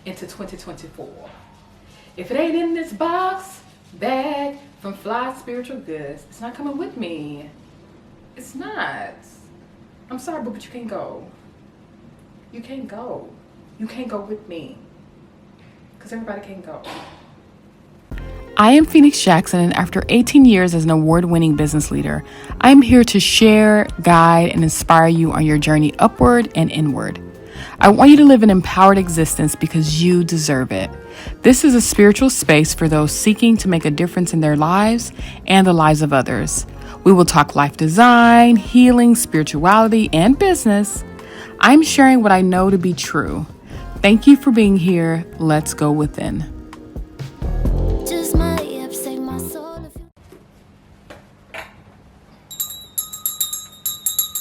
into 2024. If it ain't in this box, bag from Fly Spiritual Goods, it's not coming with me. It's not. I'm sorry, but you can't go. You can't go. You can't go with me. Because everybody can't go. I am Phoenix Jackson, and after 18 years as an award-winning business leader, I am here to share, guide, and inspire you on your journey upward and inward. I want you to live an empowered existence because you deserve it. This is a spiritual space for those seeking to make a difference in their lives and the lives of others. We will talk life design, healing, spirituality, and business. I'm sharing what I know to be true. Thank you for being here. Let's go within.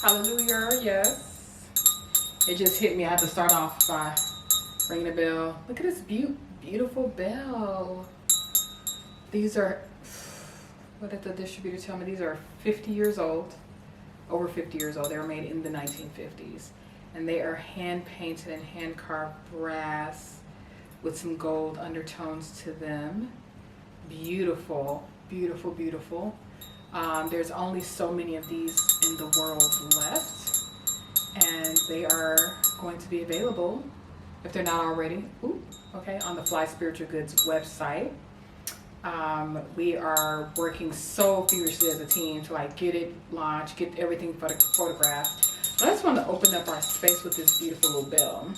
Hallelujah, yes. It just hit me. I had to start off by ringing the bell. Look at this beautiful bell. These are, what did the distributor tell me? These are 50 years old, over 50 years old. They were made in the 1950s. And they are hand painted and hand carved brass with some gold undertones to them. Beautiful, beautiful, beautiful. There's only so many of these in the world left. And they are going to be available, if they're not already, on the Fly Spiritual Goods website. We are working so furiously as a team to get it launched, get everything photographed. So I just want to open up our space with this beautiful little bell.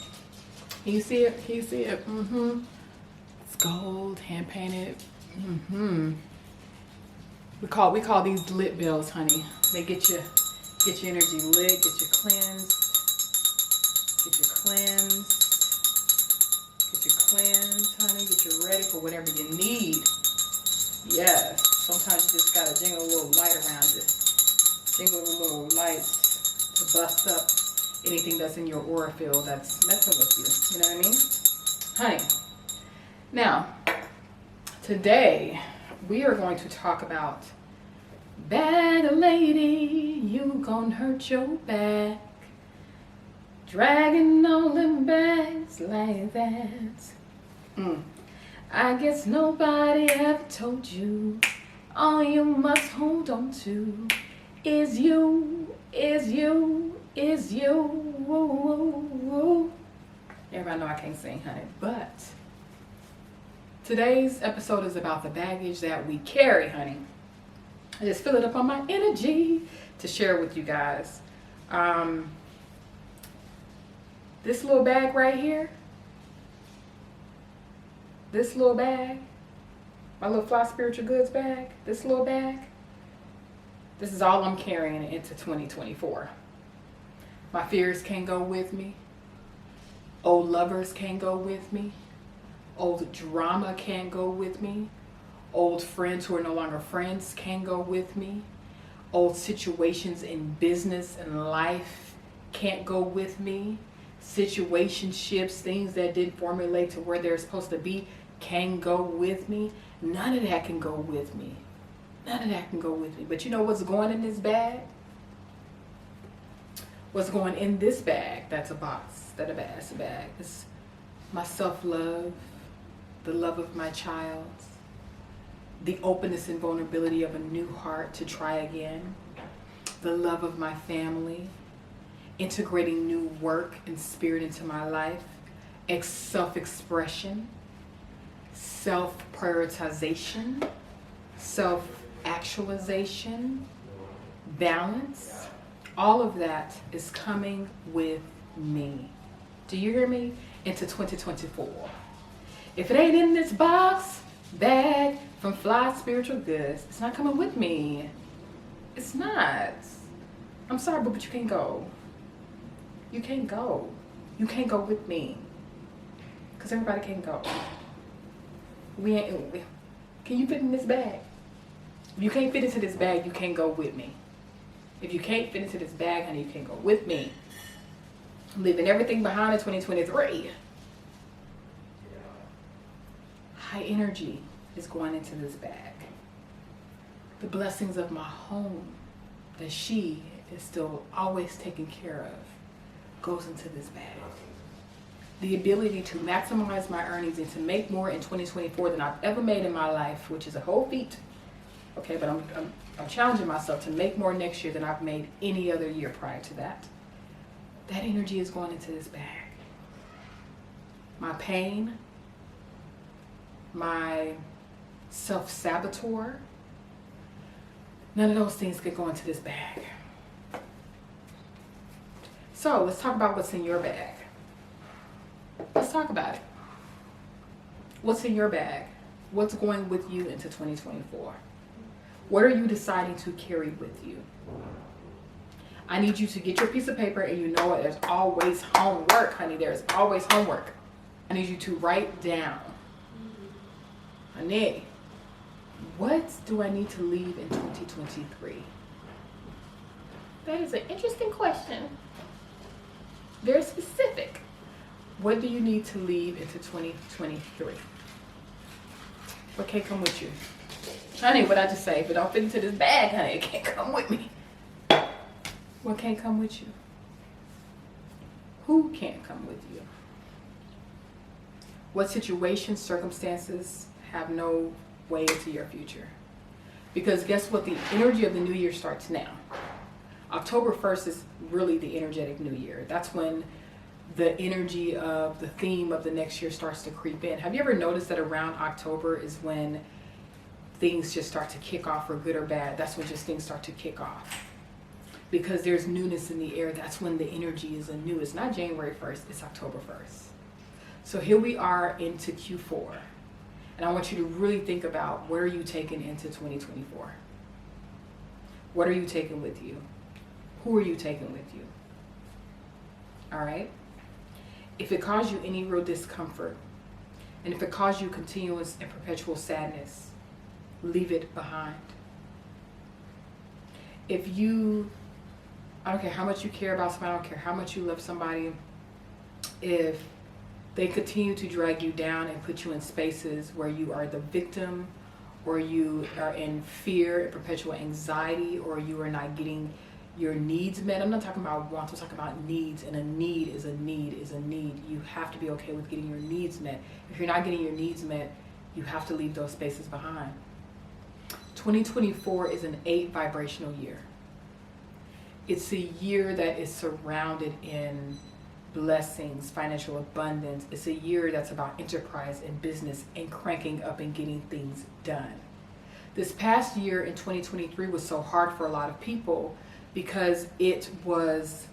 Can you see it? Can you see it? It's gold, hand painted. We call these lit bells, honey. They get your energy lit, get you cleansed, honey, get you ready for whatever you need. Yes, sometimes you just gotta jingle a little light around it. Jingle a little lights to bust up anything that's in your aura field that's messing with you. You know what I mean? Honey, now, today we are going to talk about bag lady, you gon' hurt your back. Dragging all them bags like that. I guess nobody ever told you all you must hold on to is you, is you, is you. Everybody know I can't sing, honey, but today's episode is about the baggage that we carry, honey. I just feel it up on my energy to share with you guys. This little bag right here, this little bag, my little Fly Spiritual Goods bag, this little bag, this is all I'm carrying into 2024. My fears can't go with me. Old lovers can't go with me. Old drama can't go with me. Old friends who are no longer friends can't go with me. Old situations in business and life can't go with me. Situationships, things that didn't formulate to where they're supposed to be, can go with me. None of that can go with me. None of that can go with me. But you know what's going in this bag? What's going in this bag? That's a box. That's a bag. It's my self-love, the love of my child, the openness and vulnerability of a new heart to try again, the love of my family, integrating new work and spirit into my life, self-expression, self-prioritization, self-actualization, balance. All of that is coming with me. Do you hear me? Into 2024. If it ain't in this box, bag from Fly Spiritual Goods, it's not coming with me. It's not. I'm sorry, but you can't go. You can't go. You can't go with me. Because everybody can't go. Can you fit in this bag? If you can't fit into this bag, you can't go with me. If you can't fit into this bag, honey, you can't go with me. I'm leaving everything behind in 2023. High energy is going into this bag. The blessings of my home that she is still always taking care of goes into this bag. the ability to maximize my earnings and to make more in 2024 than I've ever made in my life, which is a whole feat. Okay, but I'm challenging myself to make more next year than I've made any other year prior to that. That energy is going into this bag. My pain, my self-saboteur, none of those things could go into this bag. So let's talk about what's in your bag. Let's talk about it. What's in your bag? What's going with you into 2024? What are you deciding to carry with you? I need you to get your piece of paper, and you know what? There's always homework, honey. There's always homework. I need you to write down, honey, what do I need to leave in 2023? That is an interesting question. Very specific. What do you need to leave into 2023? What can't come with you? Honey, what I just say, if it don't fit into this bag, honey, it can't come with me. What can't come with you? Who can't come with you? What situations, circumstances have no way into your future? Because guess what? The energy of the new year starts now. October 1st is really the energetic new year. That's when the energy of the theme of the next year starts to creep in. Have you ever noticed that around October is when things just start to kick off, for good or bad? That's when just things start to kick off. Because there's newness in the air. That's when the energy is anew. It's not January 1st, it's October 1st. So here we are into Q4. And I want you to really think about, what are you taking into 2024? What are you taking with you? Who are you taking with you? All right? If it caused you any real discomfort, and if it caused you continuous and perpetual sadness, leave it behind. If you, I don't care how much you care about somebody, I don't care how much you love somebody, if they continue to drag you down and put you in spaces where you are the victim, or you are in fear and perpetual anxiety, or you are not getting your needs met. I'm not talking about wants, I'm talking about needs, and a need is a need is a need. You have to be okay with getting your needs met. If you're not getting your needs met, you have to leave those spaces behind. 2024 is an 8 vibrational year. It's a year that is surrounded in blessings, financial abundance. It's a year that's about enterprise and business and cranking up and getting things done. This past year in 2023 was so hard for a lot of people because it was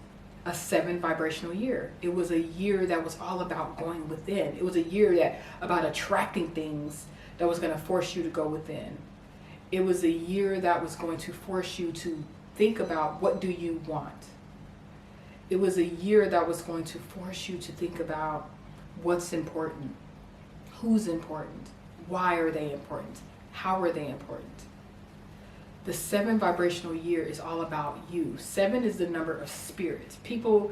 a 7 vibrational year. It was a year that was all about going within. It was a year that about attracting things that was going to force you to go within. It was a year that was going to force you to think about, what do you want? It was a year that was going to force you to think about what's important, who's important, why are they important, how are they important. The 7 vibrational year is all about you. 7 is the number of spirit. People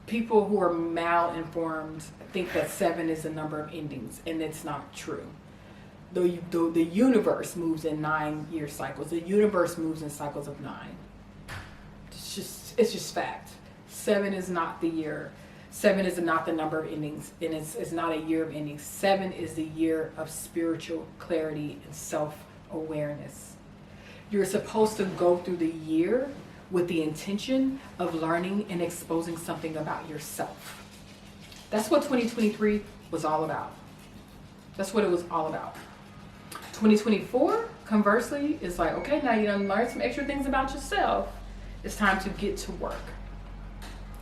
who are malinformed think that 7 is the number of endings, and it's not true. The universe moves in 9-year cycles. The universe moves in cycles of 9. It's just fact. 7 is not the year. 7 is not the number of endings, and it's not a year of endings. 7 is the year of spiritual clarity and self-awareness. You're supposed to go through the year with the intention of learning and exposing something about yourself. That's what 2023 was all about. That's what it was all about. 2024, conversely, is like, okay, now you done learned some extra things about yourself. It's time to get to work.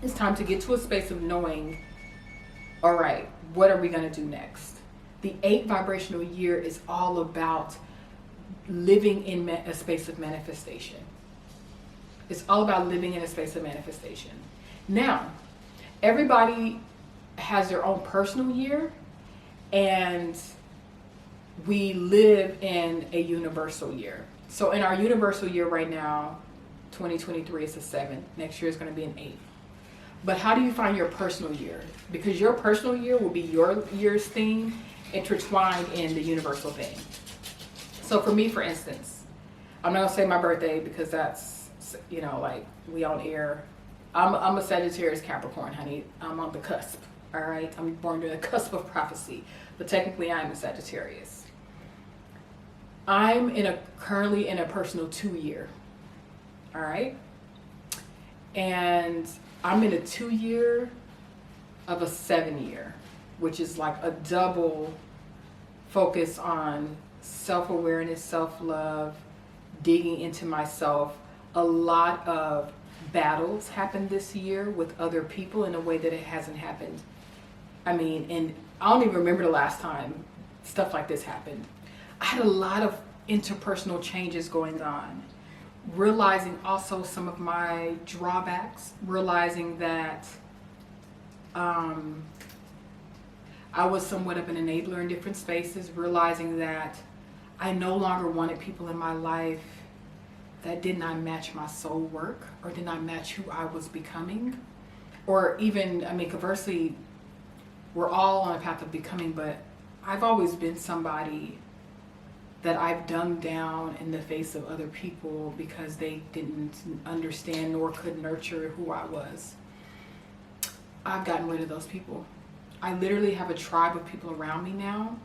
It's time to get to a space of knowing, all right, what are we going to do next? The 8 vibrational year is all about living in a space of manifestation. It's all about living in a space of manifestation. Now, everybody has their own personal year, and we live in a universal year. So in our universal year right now, 2023 is a 7. Next year is going to be an 8. But how do you find your personal year? Because your personal year will be your year's theme intertwined in the universal thing. So for me, for instance, I'm not going to say my birthday because that's, like we on air. I'm a Sagittarius Capricorn, honey. I'm on the cusp. All right, I'm born during the cusp of prophecy, but technically I'm a Sagittarius. I'm currently in a personal 2-year. All right, and I'm in a 2-year of a 7-year, which is like a double focus on self-awareness, self-love, digging into myself. A lot of battles happened this year with other people in a way that it hasn't happened. I mean, and I don't even remember the last time stuff like this happened. I had a lot of interpersonal changes going on, realizing also some of my drawbacks, realizing that I was somewhat of an enabler in different spaces, realizing that I no longer wanted people in my life that did not match my soul work or did not match who I was becoming. Or even, I mean, conversely, we're all on a path of becoming, but I've always been somebody that I've dumbed down in the face of other people because they didn't understand nor could nurture who I was. I've gotten rid of those people. I literally have a tribe of people around me now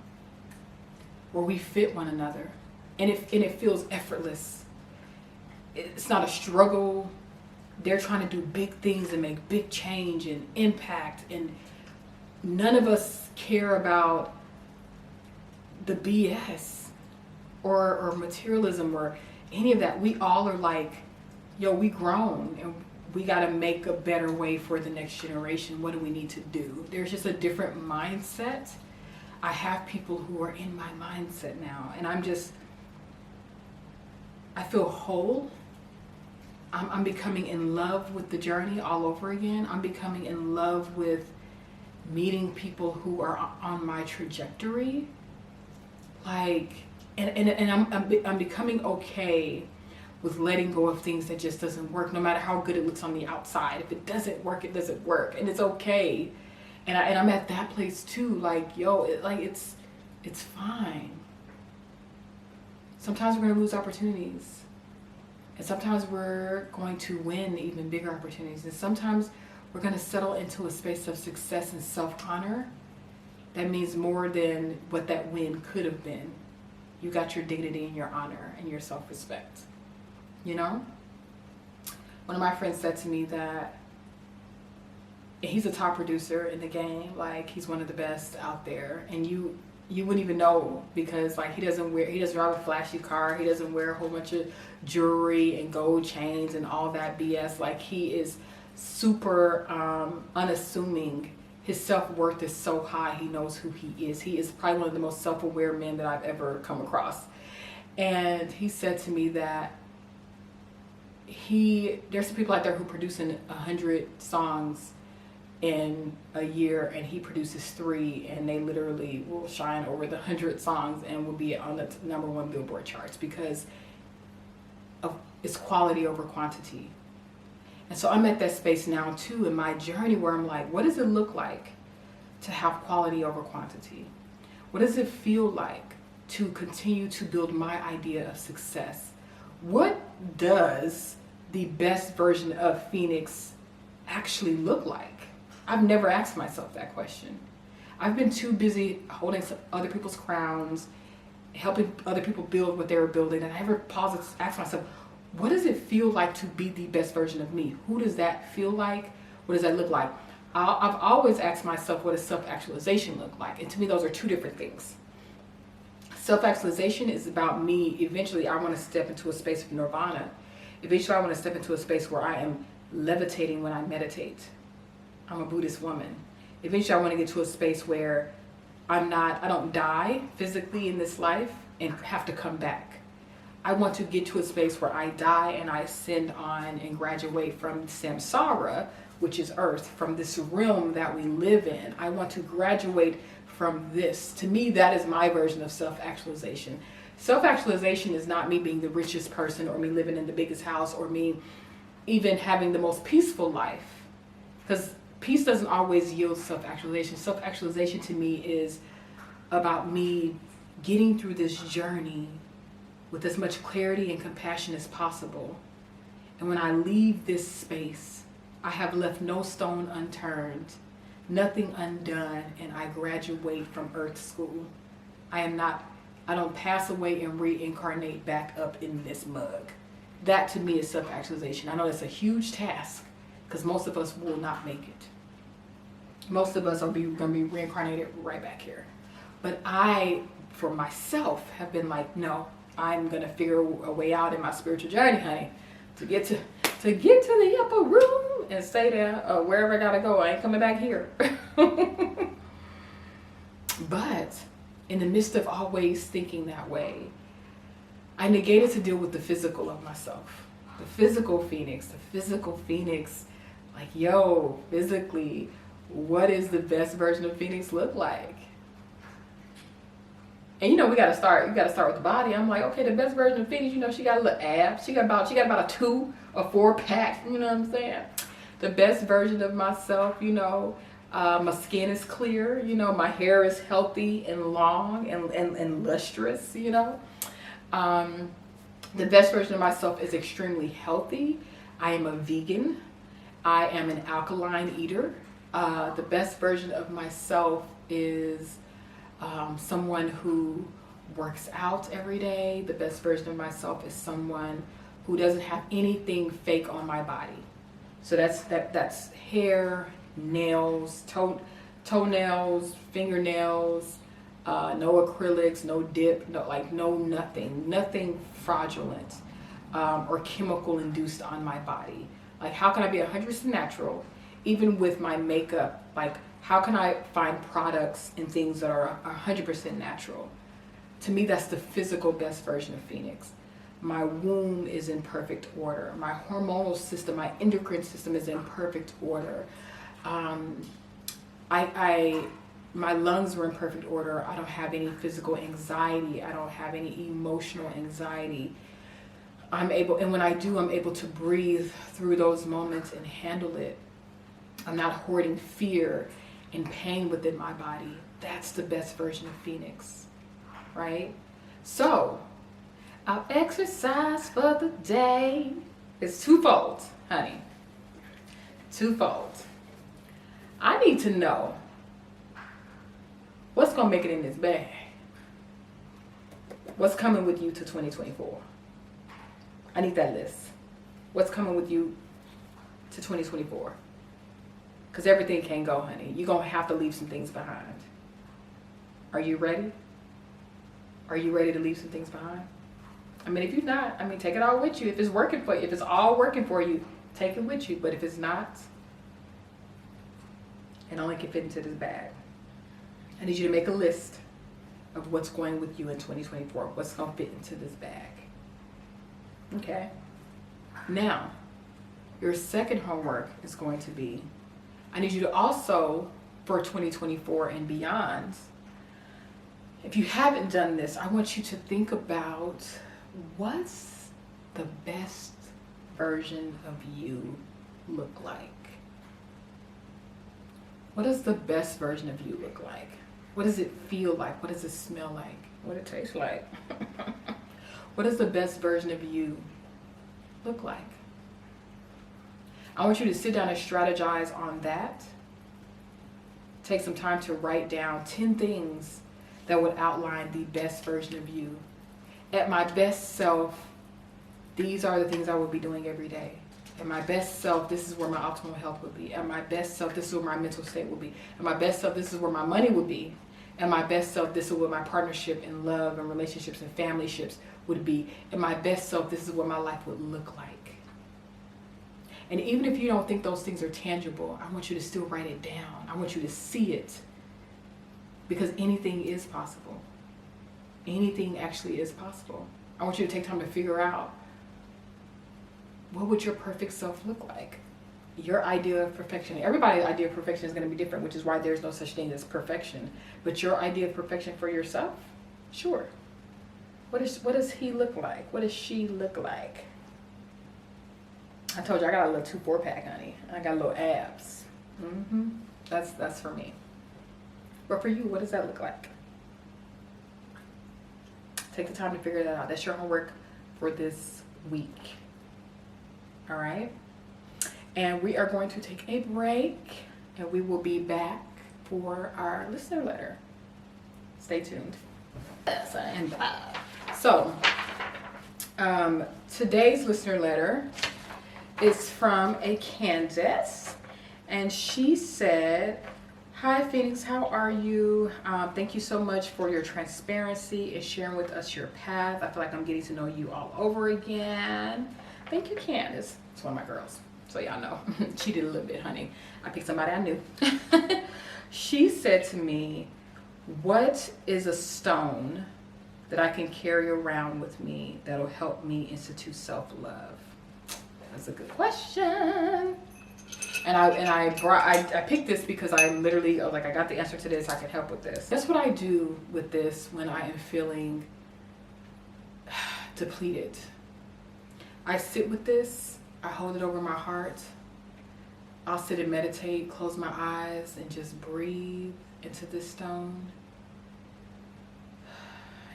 where we fit one another, and it feels effortless. It's not a struggle. They're trying to do big things and make big change and impact, and none of us care about the BS or materialism or any of that. We all are like, yo, we grown and we got to make a better way for the next generation. What do we need to do? There's just a different mindset. I have people who are in my mindset now, and I feel whole. I'm becoming in love with the journey all over again. I'm becoming in love with meeting people who are on my trajectory. Like, and I'm becoming okay with letting go of things that just doesn't work, no matter how good it looks on the outside. If it doesn't work, it doesn't work, and it's okay. And I'm at that place too. Like, yo, it's fine. Sometimes we're gonna lose opportunities, and sometimes we're going to win even bigger opportunities, and sometimes we're gonna settle into a space of success and self-honor that means more than what that win could have been. You got your dignity and your honor and your self-respect. You know? One of my friends said to me that he's a top producer in the game, like he's one of the best out there, and you wouldn't even know, because like he doesn't drive a flashy car, he doesn't wear a whole bunch of jewelry and gold chains and all that BS. Like, he is super unassuming. His self-worth is so high, he knows who he is. He is probably one of the most self-aware men that I've ever come across. And he said to me that there's some people out there who producing 100 songs in a year, and he produces 3, and they literally will shine over the 100 songs and will be on the #1 Billboard charts because of it's quality over quantity. And so I'm at that space now too in my journey where I'm like, what does it look like to have quality over quantity? What does it feel like to continue to build my idea of success? What does the best version of Phoenix actually look like? I've never asked myself that question. I've been too busy holding other people's crowns, helping other people build what they were building, and I never paused to ask myself, what does it feel like to be the best version of me? Who does that feel like? What does that look like? I've always asked myself, what does self-actualization look like? And to me, those are two different things. Self-actualization is about me. Eventually, I want to step into a space of nirvana. Eventually, I want to step into a space where I am levitating when I meditate. I'm a Buddhist woman. Eventually, I want to get to a space where I don't die physically in this life and have to come back. I want to get to a space where I die and I ascend on and graduate from samsara, which is earth, from this realm that we live in. I want to graduate from this. To me, that is my version of self-actualization. Self-actualization is not me being the richest person or me living in the biggest house or me even having the most peaceful life. Because peace doesn't always yield self-actualization. Self-actualization to me is about me getting through this journey with as much clarity and compassion as possible. And when I leave this space, I have left no stone unturned nothing undone, and I graduate from earth school. I don't pass away and reincarnate back up in this mug. That to me is self-actualization. I know that's a huge task because most of us will not make it. Most of us are going to be reincarnated right back here. But I, for myself, have been like, no, I'm going to figure a way out in my spiritual journey, honey, to get to the upper room and stay there, wherever I got to go. I ain't coming back here. But in the midst of always thinking that way, I negated to deal with the physical of myself. The physical Phoenix, like, yo, physically, what is the best version of Phoenix look like? And you gotta start with the body. I'm like, okay, the best version of Phoenix, she got a little abs. She got about a 2 or 4 pack, you know what I'm saying? The best version of myself, my skin is clear, my hair is healthy and long and lustrous, The best version of myself is extremely healthy. I am a vegan. I am an alkaline eater. The best version of myself is someone who works out every day. The best version of myself is someone who doesn't have anything fake on my body. So that's hair, nails, toenails, fingernails, no acrylics, no dip, nothing fraudulent or chemical induced on my body. Like, how can I be 100% natural, even with my makeup? Like, how can I find products and things that are 100% natural? To me, that's the physical best version of Phoenix. My womb is in perfect order. My hormonal system, my endocrine system is in perfect order. My lungs were in perfect order. I don't have any physical anxiety. I don't have any emotional anxiety. And when I do, I'm able to breathe through those moments and handle it. I'm not hoarding fear and pain within my body. That's the best version of Phoenix, right? So, our exercise for the day is twofold, honey. Twofold. I need to know what's going to make it in this bag. What's coming with you to 2024? I need that list. What's coming with you to 2024? Because everything can't go, honey. You're going to have to leave some things behind. Are you ready? Are you ready to leave some things behind? If you're not, take it all with you. If it's working for you, if it's all working for you, take it with you. But if it's not, it only can fit into this bag. I need you to make a list of what's going with you in 2024. What's going to fit into this bag. Okay? Now, your second homework is going to be, I need you to also, for 2024 and beyond, if you haven't done this, I want you to think about what's the best version of you look like? What does the best version of you look like? What does it feel like? What does it smell like? What does it taste like? What does the best version of you look like? I want you to sit down and strategize on that. Take some time to write down 10 things that would outline the best version of you. At my best self, these are the things I would be doing every day. At my best self, this is where my optimal health would be. At my best self, this is where my mental state would be. At my best self, this is where my money would be. At my best self, this is where my partnership and love and relationships and family ships would be. At my best self, this is what my life would look like. And even if you don't think those things are tangible, I want you to still write it down. I want you to see it. Because anything is possible. Anything actually is possible. I want you to take time to figure out, what would your perfect self look like? Your idea of perfection. Everybody's idea of perfection is going to be different, which is why there's no such thing as perfection. But your idea of perfection for yourself? Sure. What does he look like? What does she look like? I told you I got a little 2-4 pack, honey. I got little abs. That's for me. But for you, what does that look like? Take the time to figure that out. That's your homework for this week. All right? And we are going to take a break. and we will be back for our listener letter. Stay tuned. Yes, I am back. So, today's listener letter is from a Candace, and she said, "Hi Phoenix, how are you? Thank you so much for your transparency and sharing with us your path. I feel like I'm getting to know you all over again." Thank you, Candace. It's one of my girls, so y'all know. She did a little bit, honey. I picked somebody I knew. She said to me, "What is a stone that I can carry around with me that'll help me institute self-love?" That's a good question. And I picked this because I got the answer to this. I can help with this. That's what I do with this when I am feeling depleted. I sit with this. I hold it over my heart. I'll sit and meditate, close my eyes, and just breathe into this stone.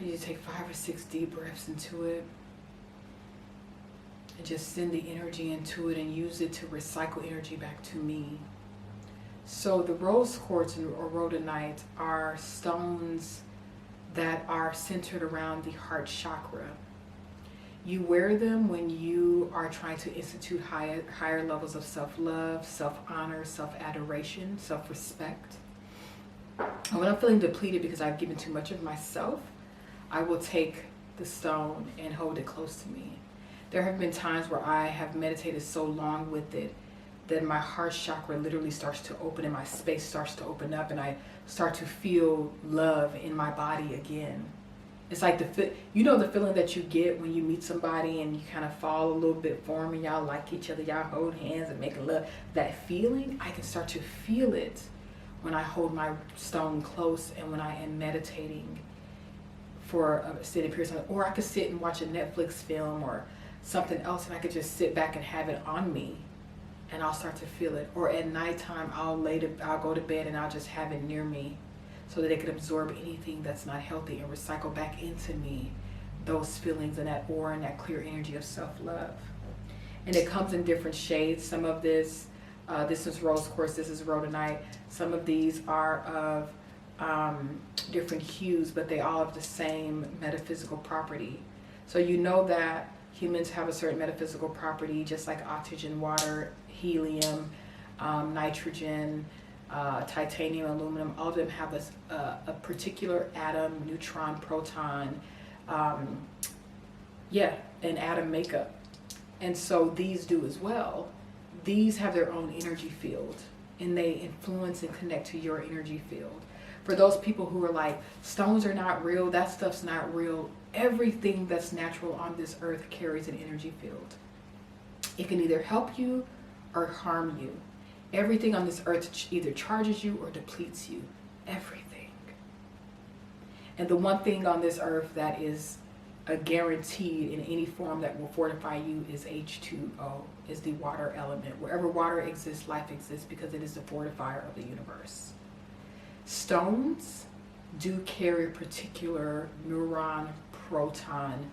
You just take 5 or 6 deep breaths into it. And just send the energy into it and use it to recycle energy back to me. So the rose quartz or rhodonite are stones that are centered around the heart chakra. You wear them when you are trying to institute higher levels of self-love, self-honor, self-adoration, self-respect. And when I'm feeling depleted because I've given too much of myself, I will take the stone and hold it close to me. There have been times where I have meditated so long with it that my heart chakra literally starts to open and my space starts to open up and I start to feel love in my body again. It's like the feeling that you get when you meet somebody and you kind of fall a little bit for them and y'all like each other, y'all hold hands and make love. That feeling, I can start to feel it when I hold my stone close and when I am meditating for a extended period of time. Or I could sit and watch a Netflix film or something else and I could just sit back and have it on me and I'll start to feel it. Or at nighttime I'll go to bed and I'll just have it near me so that it can absorb anything that's not healthy and recycle back into me those feelings and that aura and that clear energy of self-love. And it comes in different shades. Some of this is rose quartz, this is rhodonite. Some of these are of different hues, but they all have the same metaphysical property. So you know that humans have a certain metaphysical property, just like oxygen, water, helium, nitrogen, titanium, aluminum. All of them have a particular atom, neutron, proton, an atom makeup. And so these do as well. These have their own energy field and they influence and connect to your energy field. For those people who are like, stones are not real, that stuff's not real, everything that's natural on this earth carries an energy field. It can either help you or harm you. Everything on this earth either charges you or depletes you. Everything. And the one thing on this earth that is a guaranteed in any form that will fortify you is H2O, is the water element. Wherever water exists, life exists because it is the fortifier of the universe. Stones do carry a particular neuron, proton,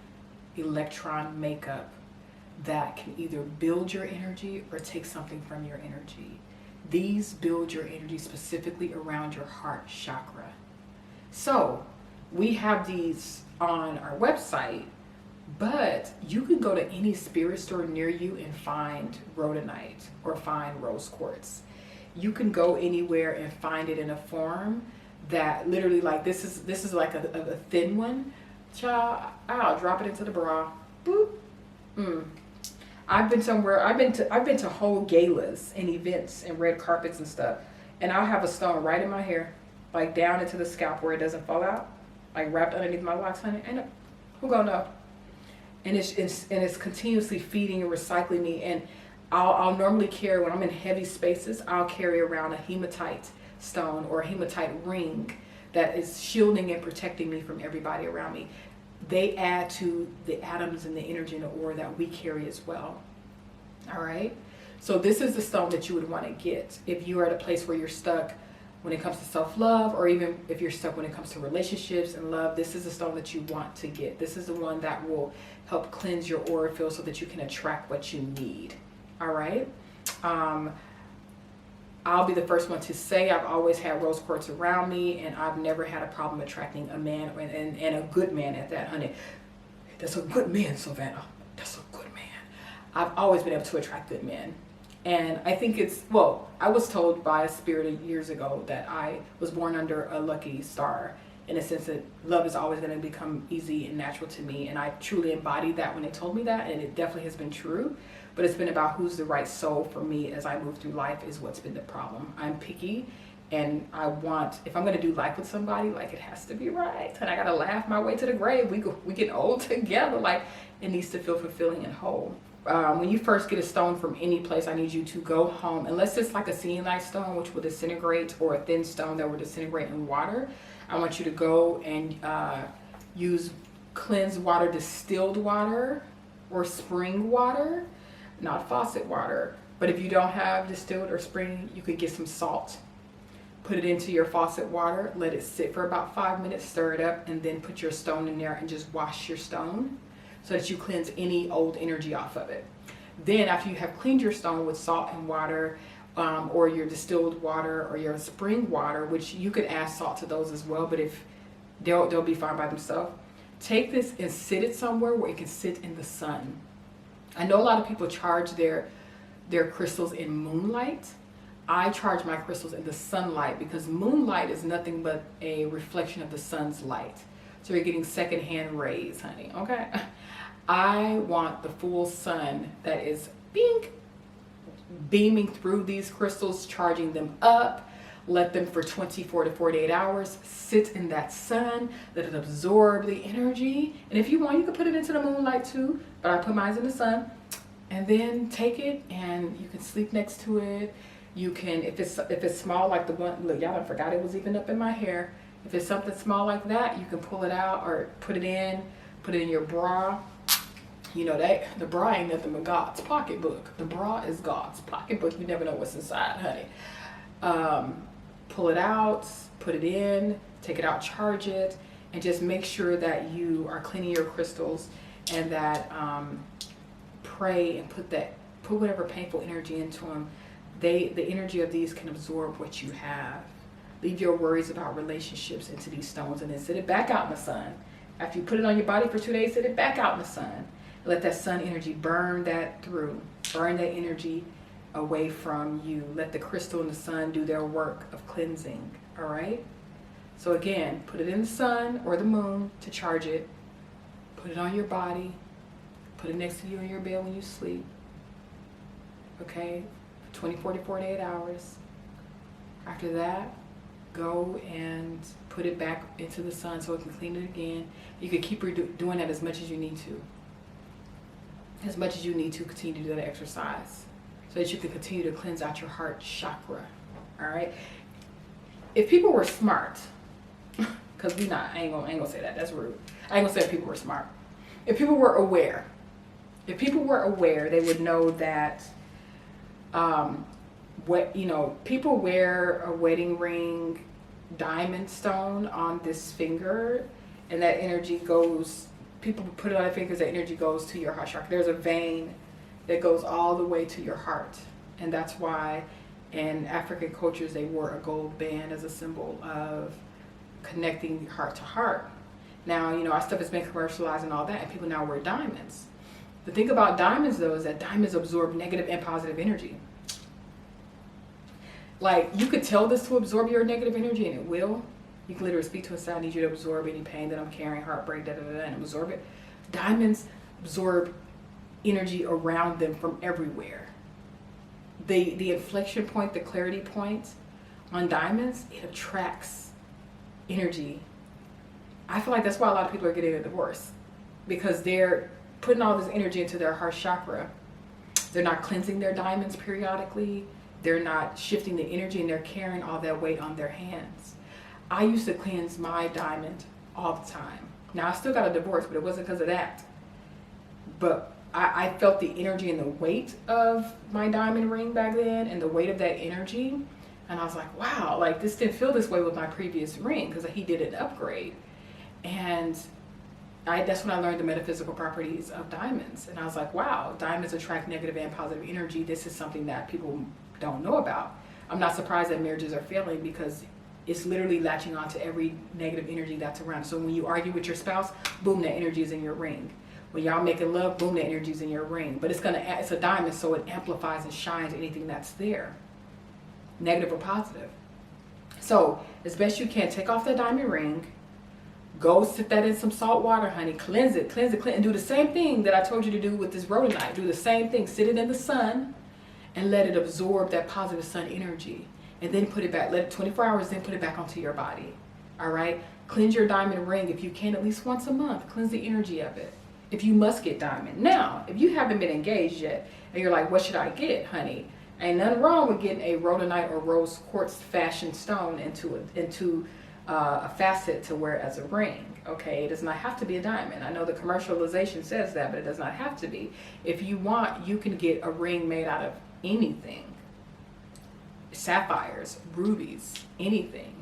electron makeup that can either build your energy or take something from your energy. These build your energy specifically around your heart chakra. So we have these on our website, but you can go to any spirit store near you and find rhodonite or find rose quartz. You can go anywhere and find it in a form that literally, like, this is like a thin one. Child, I'll drop it into the bra. Boop. I've been to whole galas and events and red carpets and stuff, and I'll have a stone right in my hair, like down into the scalp where it doesn't fall out, like wrapped underneath my locks, honey. And who gonna know? And it's continuously feeding and recycling me. And I'll normally carry, when I'm in heavy spaces, I'll carry around a hematite stone or a hematite ring that is shielding and protecting me from everybody around me. They add to the atoms and the energy and the aura that we carry as well. All right. So this is the stone that you would want to get if you are at a place where you're stuck when it comes to self-love, or even if you're stuck when it comes to relationships and love. This is the stone that you want to get. This is the one that will help cleanse your aura field so that you can attract what you need. All right. I'll be the first one to say I've always had rose quartz around me, and I've never had a problem attracting a man, and a good man at that, honey. That's a good man, Savannah. That's a good man. I've always been able to attract good men. And I think it's, well, I was told by a spirit years ago that I was born under a lucky star, in a sense that love is always going to become easy and natural to me. And I truly embodied that when they told me that, and it definitely has been true. But it's been about who's the right soul for me as I move through life is what's been the problem. I'm picky, and I want, if I'm going to do life with somebody, like, it has to be right. And I got to laugh my way to the grave. We get old together. Like, it needs to feel fulfilling and whole. When you first get a stone from any place, I need you to go home, unless it's like a selenite stone, which will disintegrate, or a thin stone that will disintegrate in water. I want you to go and use cleansed water, distilled water, or spring water, not faucet water. But if you don't have distilled or spring, you could get some salt. Put it into your faucet water, let it sit for about 5 minutes, stir it up, and then put your stone in there and just wash your stone so that you cleanse any old energy off of it. Then after you have cleaned your stone with salt and water, or your distilled water or your spring water, which you could add salt to those as well, but if they'll be fine by themselves. Take this and sit it somewhere where it can sit in the sun. I know a lot of people charge their crystals in moonlight. I charge my crystals in the sunlight because moonlight is nothing but a reflection of the sun's light. So you're getting secondhand rays, honey, okay? I want the full sun that is beaming through these crystals, charging them up. Let them for 24 to 48 hours sit in that sun, let it absorb the energy. And if you want, you can put it into the moonlight too, but I put mine in the sun. And then take it and you can sleep next to it. You can, if it's small like the one, look, y'all, I forgot it was even up in my hair. If it's something small like that, you can pull it out or put it in your bra. You know, the bra ain't nothing but God's pocketbook. The bra is God's pocketbook. You never know what's inside, honey. Pull it out, put it in, take it out, charge it, and just make sure that you are cleaning your crystals, and that pray and put whatever painful energy into them. The energy of these can absorb what you have. Leave your worries about relationships into these stones, and then sit it back out in the sun. After you put it on your body for 2 days, sit it back out in the sun. Let that sun energy burn that through. Burn that energy away from you. Let the crystal and the sun do their work of cleansing. All right? So again, put it in the sun or the moon to charge it. Put it on your body. Put it next to you in your bed when you sleep. Okay? 24 to 48 hours. After that, go and put it back into the sun so it can clean it again. You can keep doing that as much as you need to. As much as you need to continue to do that exercise so that you can continue to cleanse out your heart chakra. All right? If people were smart, because I ain't gonna say that, that's rude. I ain't gonna say if people were smart. If people were aware, they would know that people wear a wedding ring diamond stone on this finger, and that energy goes, people put it on their fingers, that energy goes to your heart chakra. There's a vein that goes all the way to your heart, and that's why in African cultures they wore a gold band as a symbol of connecting heart to heart. Now, our stuff has been commercialized and all that, and people now wear diamonds. The thing about diamonds, though, is that diamonds absorb negative and positive energy. Like, you could tell this to absorb your negative energy, and it will. You can literally speak to it, say, I need you to absorb any pain that I'm carrying, heartbreak, and absorb it. Diamonds absorb energy around them from everywhere. The inflection point, the clarity point on diamonds, it attracts energy. I feel like that's why a lot of people are getting a divorce, because they're putting all this energy into their heart chakra. They're not cleansing their diamonds periodically. They're not shifting the energy, and they're carrying all that weight on their hands. I used to cleanse my diamond all the time. Now, I still got a divorce, but it wasn't because of that. But I felt the energy and the weight of my diamond ring back then, and the weight of that energy. And I was like, wow, like, this didn't feel this way with my previous ring, because he did an upgrade. And that's when I learned the metaphysical properties of diamonds. And I was like, wow, diamonds attract negative and positive energy. This is something that people don't know about. I'm not surprised that marriages are failing, because it's literally latching on to every negative energy that's around. So when you argue with your spouse, boom, that energy is in your ring. When y'all making love, boom, that energy is in your ring. But it's a diamond, so it amplifies and shines anything that's there, negative or positive. So as best you can, take off that diamond ring. Go sit that in some salt water, honey. Cleanse it, and do the same thing that I told you to do with this rhodonite. Do the same thing. Sit it in the sun and let it absorb that positive sun energy. And then put it back. Let it 24 hours, then put it back onto your body. All right? Cleanse your diamond ring if you can, at least once a month. Cleanse the energy of it. If you must get diamond. Now, if you haven't been engaged yet and you're like, what should I get, honey? Ain't nothing wrong with getting a rhodonite or rose quartz fashion stone into a facet to wear as a ring. Okay, it does not have to be a diamond. I know the commercialization says that, but it does not have to be. If you want, you can get a ring made out of anything. Sapphires, rubies, anything.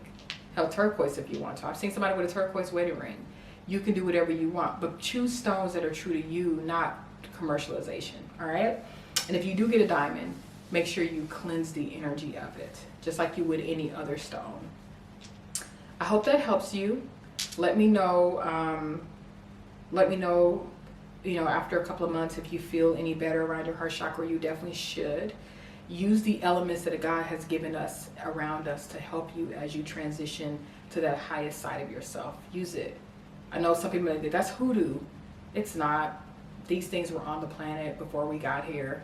Hell, turquoise if you want to. I've seen somebody with a turquoise wedding ring. You can do whatever you want, but choose stones that are true to you, not commercialization. All right? And if you do get a diamond, make sure you cleanse the energy of it, just like you would any other stone. I hope that helps you. Let me know, after a couple of months if you feel any better around your heart chakra. You definitely should. Use the elements that God has given us around us to help you as you transition to that highest side of yourself. Use it. I know some people think that's hoodoo. It's not. These things were on the planet before we got here.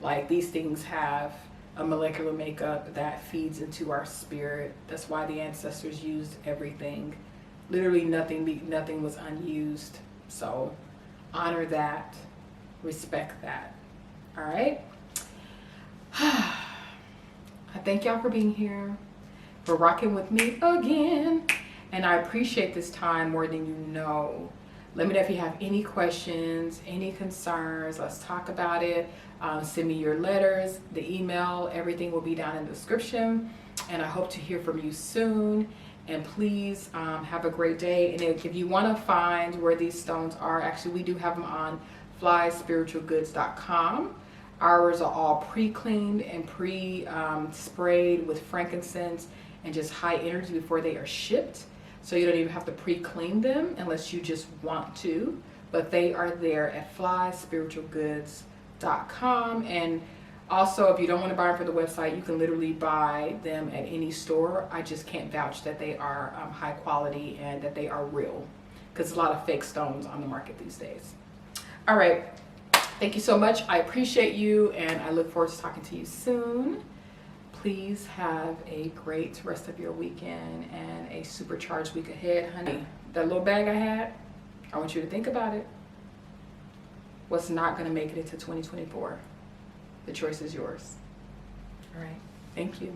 Like, these things have a molecular makeup that feeds into our spirit. That's why the ancestors used everything. Literally nothing was unused. So honor that, respect that. All right? I thank y'all for being here, for rocking with me again. And I appreciate this time more than you know. Let me know if you have any questions, any concerns. Let's talk about it. Send me your letters, the email, everything will be down in the description. And I hope to hear from you soon. And please have a great day. And if you want to find where these stones are, actually we do have them on flyspiritualgoods.com. Ours are all pre-cleaned and pre-sprayed with frankincense and just high energy before they are shipped. So you don't even have to pre-clean them unless you just want to. But they are there at flyspiritualgoods.com. And also, if you don't want to buy them for the website, you can literally buy them at any store. I just can't vouch that they are high quality and that they are real, because there's a lot of fake stones on the market these days. All right. Thank you so much. I appreciate you, and I look forward to talking to you soon. Please have a great rest of your weekend and a supercharged week ahead, honey. That little bag I had, I want you to think about it. What's not going to make it into 2024? The choice is yours. All right. Thank you.